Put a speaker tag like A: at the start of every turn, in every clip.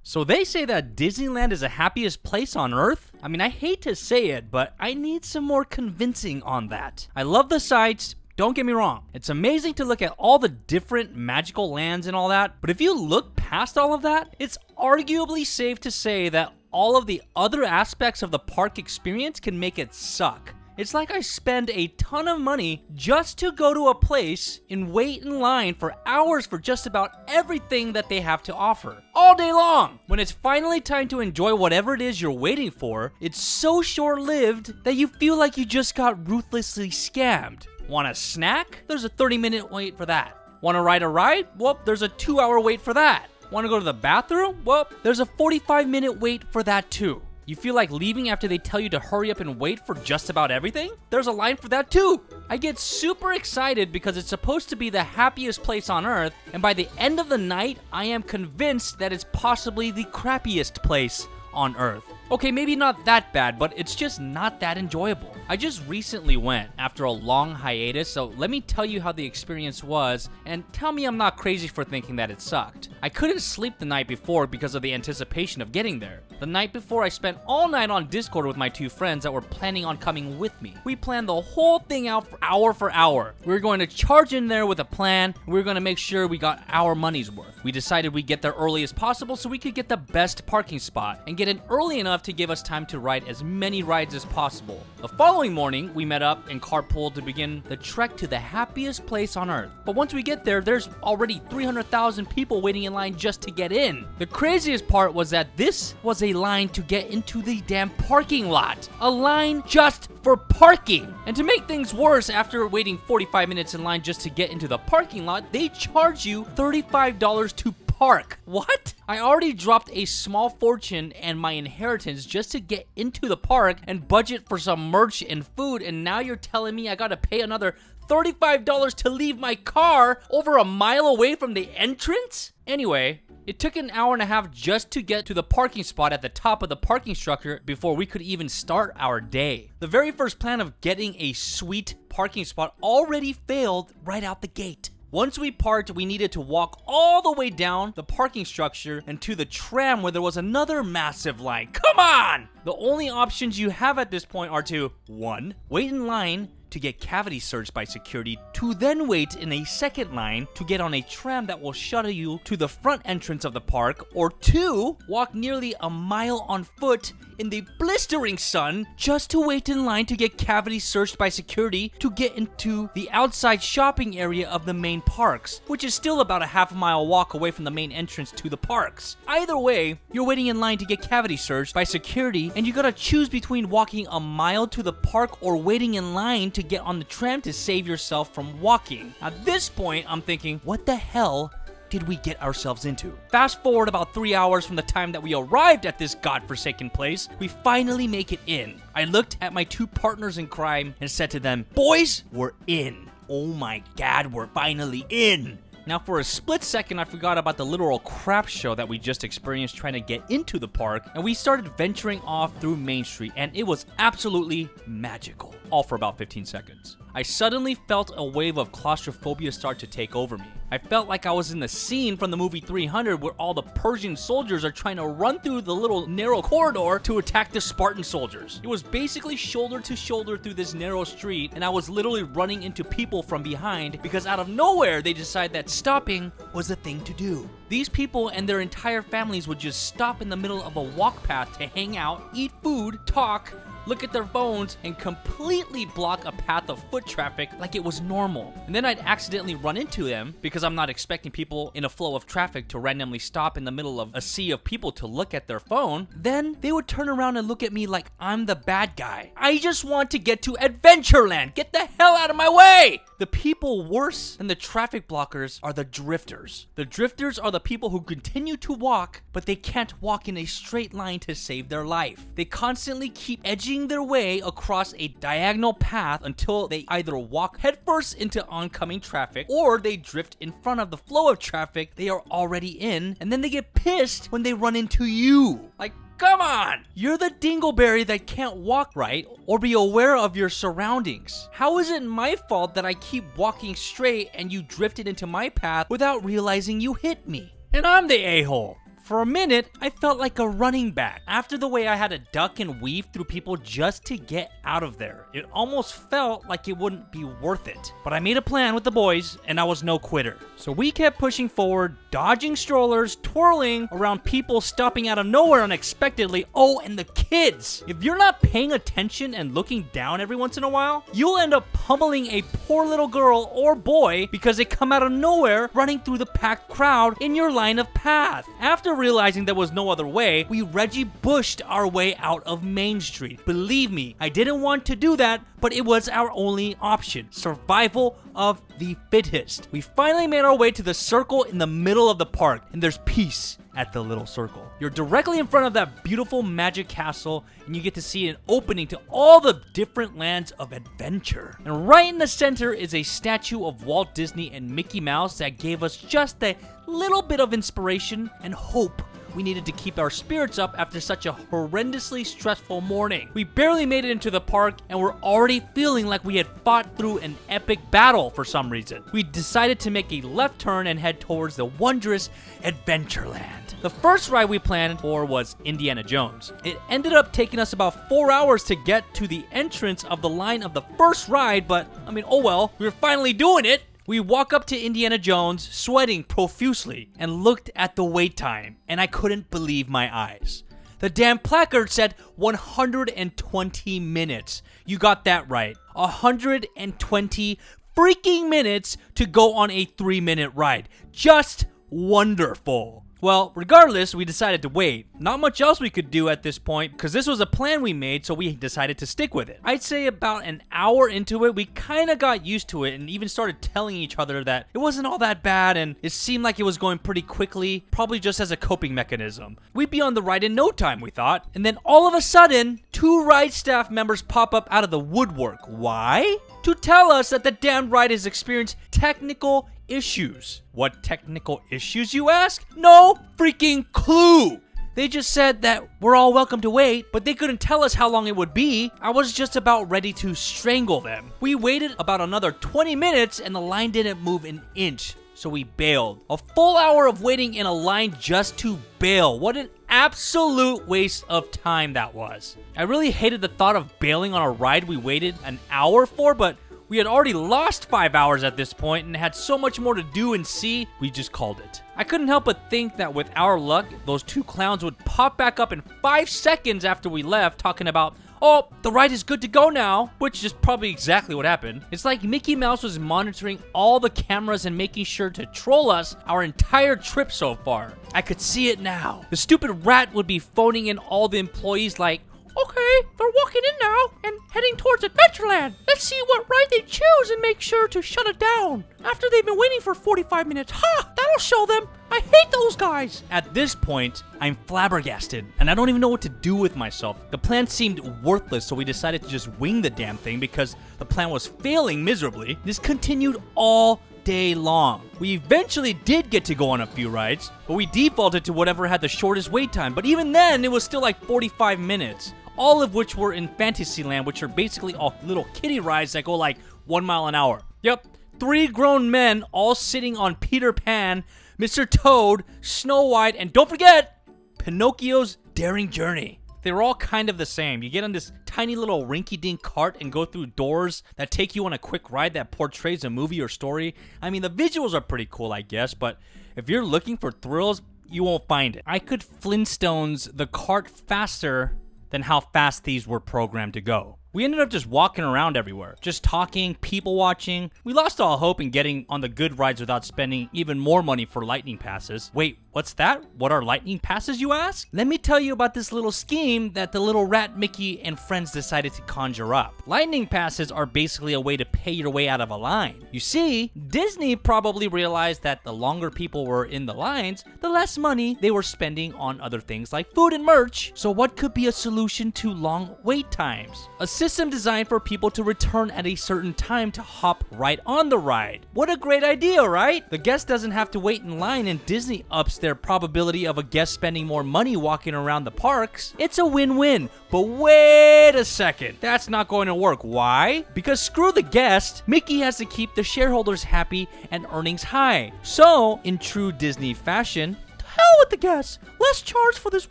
A: So they say that Disneyland is the happiest place on earth? I mean, I hate to say it, but I need some more convincing on that. I love the sights. Don't get me wrong, it's amazing to look at all the different magical lands and all that, but if you look past all of that, it's arguably safe to say that all of the other aspects of the park experience can make it suck. It's like I spend a ton of money just to go to a place and wait in line for hours for just about everything that they have to offer. All day long! When it's finally time to enjoy whatever it is you're waiting for, it's so short-lived that you feel like you just got ruthlessly scammed. Want a snack? There's a 30-minute wait for that. Want to ride a ride? Well, there's a 2-hour wait for that. Want to go to the bathroom? Well, there's a 45-minute wait for that too. You feel like leaving after they tell you to hurry up and wait for just about everything? There's a line for that too. I get super excited because it's supposed to be the happiest place on earth, and by the end of the night, I am convinced that it's possibly the crappiest place on earth. Okay, maybe not that bad, but it's just not that enjoyable. I just recently went after a long hiatus, so let me tell you how the experience was, and tell me I'm not crazy for thinking that it sucked. I couldn't sleep the night before because of the anticipation of getting there. The night before, I spent all night on Discord with my 2 friends that were planning on coming with me. We planned the whole thing out for hour. We were going to charge in there with a plan, and we were going to make sure we got our money's worth. We decided we'd get there early as possible so we could get the best parking spot, and get in early enough to give us time to ride as many rides as possible. The following morning, we met up and carpooled to begin the trek to the happiest place on earth. But once we get there, there's already 300,000 people waiting in line just to get in. The craziest part was that this was a line to get into the damn parking lot. A line just for parking. And to make things worse, after waiting 45 minutes in line just to get into the parking lot, they charge you $35 to park. What? I already dropped a small fortune and my inheritance just to get into the park and budget for some merch and food, and now you're telling me I gotta pay another $35 to leave my car over a mile away from the entrance? Anyway, it took an hour and a half just to get to the parking spot at the top of the parking structure before we could even start our day. The very first plan of getting a sweet parking spot already failed right out the gate. Once we parked, we needed to walk all the way down the parking structure and to the tram where there was another massive line. Come on! The only options you have at this point are to 1. Wait in line to get cavity searched by security, to then wait in a second line to get on a tram that will shuttle you to the front entrance of the park, or 2. Walk nearly a mile on foot in the blistering sun just to wait in line to get cavity searched by security to get into the outside shopping area of the main parks, which is still about a half-mile walk away from the main entrance to the parks. Either way, you're waiting in line to get cavity searched by security, and you gotta choose between walking a mile to the park or waiting in line to get on the tram to save yourself from walking. At this point, I'm thinking, what the hell did we get ourselves into? Fast forward about 3 hours from the time that we arrived at this godforsaken place, we finally make it in. I looked at my 2 partners in crime and said to them, "Boys, we're in. Oh my god, we're finally in." Now, for a split second, I forgot about the literal crap show that we just experienced trying to get into the park, and we started venturing off through Main Street, and it was absolutely magical. All for about 15 seconds. I suddenly felt a wave of claustrophobia start to take over me. I felt like I was in the scene from the movie 300 where all the Persian soldiers are trying to run through the little narrow corridor to attack the Spartan soldiers. It was basically shoulder to shoulder through this narrow street, and I was literally running into people from behind because out of nowhere they decided that stopping was the thing to do. These people and their entire families would just stop in the middle of a walk path to hang out, eat food, talk, look at their phones, and completely block a path of foot traffic like it was normal. And then I'd accidentally run into them because I'm not expecting people in a flow of traffic to randomly stop in the middle of a sea of people to look at their phone. Then they would turn around and look at me like I'm the bad guy. I just want to get to Adventureland. Get the hell out of my way! The people worse than the traffic blockers are the drifters. The drifters are the people who continue to walk, but they can't walk in a straight line to save their life. They constantly keep edging their way across a diagonal path until they either walk headfirst into oncoming traffic or they drift in front of the flow of traffic they are already in, and then they get pissed when they run into you. Like, come on! You're the dingleberry that can't walk right or be aware of your surroundings. How is it my fault that I keep walking straight and you drifted into my path without realizing you hit me? And I'm the a-hole. For a minute, I felt like a running back. After the way I had to duck and weave through people just to get out of there, it almost felt like it wouldn't be worth it. But I made a plan with the boys, and I was no quitter. So we kept pushing forward, dodging strollers, twirling around people stopping out of nowhere unexpectedly. Oh, and the kids! If you're not paying attention and looking down every once in a while, you'll end up pummeling a poor little girl or boy because they come out of nowhere running through the packed crowd in your line of path. After realizing there was no other way, we Reggie Bushed our way out of Main Street. Believe me, I didn't want to do that, but it was our only option. Survival of the fittest. We finally made our way to the circle in the middle of the park, and there's peace at the little circle. You're directly in front of that beautiful magic castle, and you get to see an opening to all the different lands of adventure. And right in the center is a statue of Walt Disney and Mickey Mouse that gave us just a little bit of inspiration and hope we needed to keep our spirits up after such a horrendously stressful morning. We barely made it into the park and were already feeling like we had fought through an epic battle for some reason. We decided to make a left turn and head towards the wondrous Adventureland. The first ride we planned for was Indiana Jones. It ended up taking us about 4 hours to get to the entrance of the line of the first ride, but I mean, oh well, we were finally doing it. We walk up to Indiana Jones, sweating profusely, and looked at the wait time, and I couldn't believe my eyes. The damn placard said 120 minutes. You got that right. 120 freaking minutes to go on a 3-minute ride. Just wonderful. Well, regardless, we decided to wait. Not much else we could do at this point because this was a plan we made, so we decided to stick with it. I'd say about an hour into it, we kind of got used to it and even started telling each other that it wasn't all that bad and it seemed like it was going pretty quickly, probably just as a coping mechanism. We'd be on the ride in no time, we thought. And then all of a sudden, 2 ride staff members pop up out of the woodwork. Why? To tell us that the damn ride has experienced technical issues. What technical issues, you ask? No freaking clue. They just said that we're all welcome to wait, but they couldn't tell us how long it would be. I was just about ready to strangle them. We waited about another 20 minutes and the line didn't move an inch, so we bailed. A full hour of waiting in a line just to bail. What an absolute waste of time that was. I really hated the thought of bailing on a ride we waited an hour for, but we had already lost 5 hours at this point and had so much more to do and see, we just called it. I couldn't help but think that with our luck, those 2 clowns would pop back up in 5 seconds after we left talking about, oh, the ride is good to go now, which is probably exactly what happened. It's like Mickey Mouse was monitoring all the cameras and making sure to troll us our entire trip so far. I could see it now. The stupid rat would be phoning in all the employees like, okay, they're walking in now and heading towards Adventureland. Let's see what ride they choose and make sure to shut it down. After they've been waiting for 45 minutes. Ha! That'll show them. I hate those guys. At this point, I'm flabbergasted and I don't even know what to do with myself. The plan seemed worthless, so we decided to just wing the damn thing because the plan was failing miserably. This continued all day long. We eventually did get to go on a few rides, but we defaulted to whatever had the shortest wait time. But even then, it was still like 45 minutes. All of which were in Fantasyland, which are basically all little kiddie rides that go like 1 mile an hour. Yep, 3 grown men all sitting on Peter Pan, Mr. Toad, Snow White, and don't forget, Pinocchio's Daring Journey. They were all kind of the same. You get on this tiny little rinky-dink cart and go through doors that take you on a quick ride that portrays a movie or story. I mean, the visuals are pretty cool, I guess, but if you're looking for thrills, you won't find it. I could Flintstones the cart faster than how fast these were programmed to go. We ended up just walking around everywhere, just talking, people watching. We lost all hope in getting on the good rides without spending even more money for lightning passes. Wait, what's that? What are lightning passes, you ask? Let me tell you about this little scheme that the little rat Mickey and friends decided to conjure up. Lightning passes are basically a way to pay your way out of a line. You see, Disney probably realized that the longer people were in the lines, the less money they were spending on other things like food and merch. So what could be a solution to long wait times? A system designed for people to return at a certain time to hop right on the ride. What a great idea, right? The guest doesn't have to wait in line and Disney ups their probability of a guest spending more money walking around the parks. It's a win-win. But wait a second, that's not going to work. Why? Because screw the guest, Mickey has to keep the shareholders happy and earnings high. So, in true Disney fashion, to hell at the guests. Let's charge for this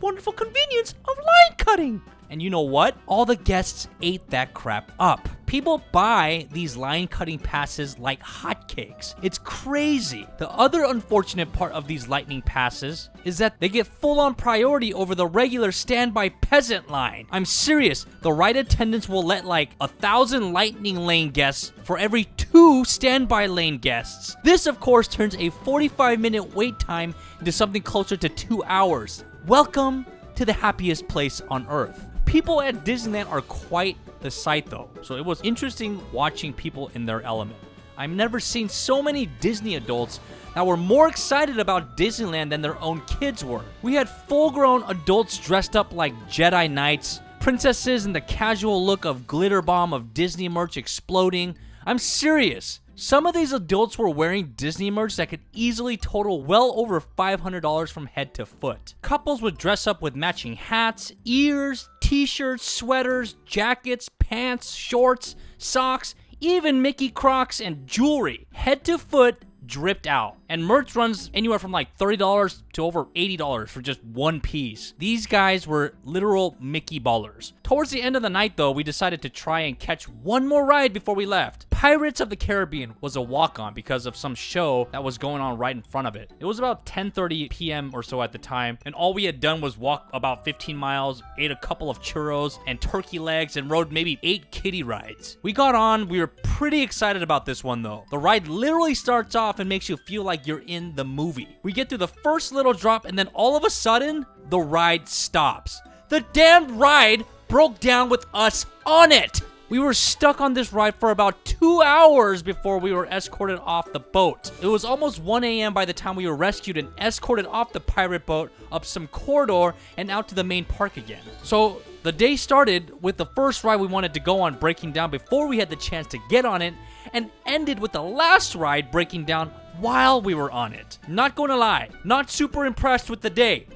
A: wonderful convenience of line cutting. And you know what? All the guests ate that crap up. People buy these line cutting passes like hotcakes. It's crazy. The other unfortunate part of these lightning passes is that they get full-on priority over the regular standby peasant line. I'm serious. The ride attendants will let like 1,000 lightning lane guests for every 2 standby lane guests. This, of course, turns a 45-minute wait time into something closer to 2 hours. Welcome to the happiest place on earth. People at Disneyland are quite the sight though, so it was interesting watching people in their element. I've never seen so many Disney adults that were more excited about Disneyland than their own kids were. We had full-grown adults dressed up like Jedi Knights, princesses in the casual look of glitter bomb of Disney merch exploding. I'm serious. Some of these adults were wearing Disney merch that could easily total well over $500 from head to foot. Couples would dress up with matching hats, ears, t-shirts, sweaters, jackets, pants, shorts, socks, even Mickey Crocs and jewelry. Head to foot, dripped out. And merch runs anywhere from like $30 to over $80 for just one piece. These guys were literal Mickey ballers. Towards the end of the night though, we decided to try and catch one more ride before we left. Pirates of the Caribbean was a walk-on because of some show that was going on right in front of it. It was about 10:30 p.m. or so at the time, and all we had done was walk about 15 miles, ate a couple of churros and turkey legs, and rode maybe 8 kiddie rides. We got on, we were pretty excited about this one though. The ride literally starts off and makes you feel like you're in the movie. We get through the first little drop and then all of a sudden, the ride stops. The damn ride broke down with us on it. We were stuck on this ride for about 2 hours before we were escorted off the boat. It was almost 1 a.m. by the time we were rescued and escorted off the pirate boat, up some corridor, and out to the main park again. So the day started with the first ride we wanted to go on breaking down before we had the chance to get on it, and ended with the last ride breaking down while we were on it. Not gonna lie, not super impressed with the day.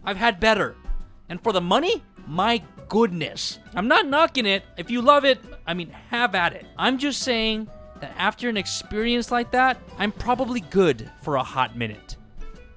A: I've had better. And for the money, my goodness. I'm not knocking it. If you love it, I mean, have at it. I'm just saying that after an experience like that, I'm probably good for a hot minute.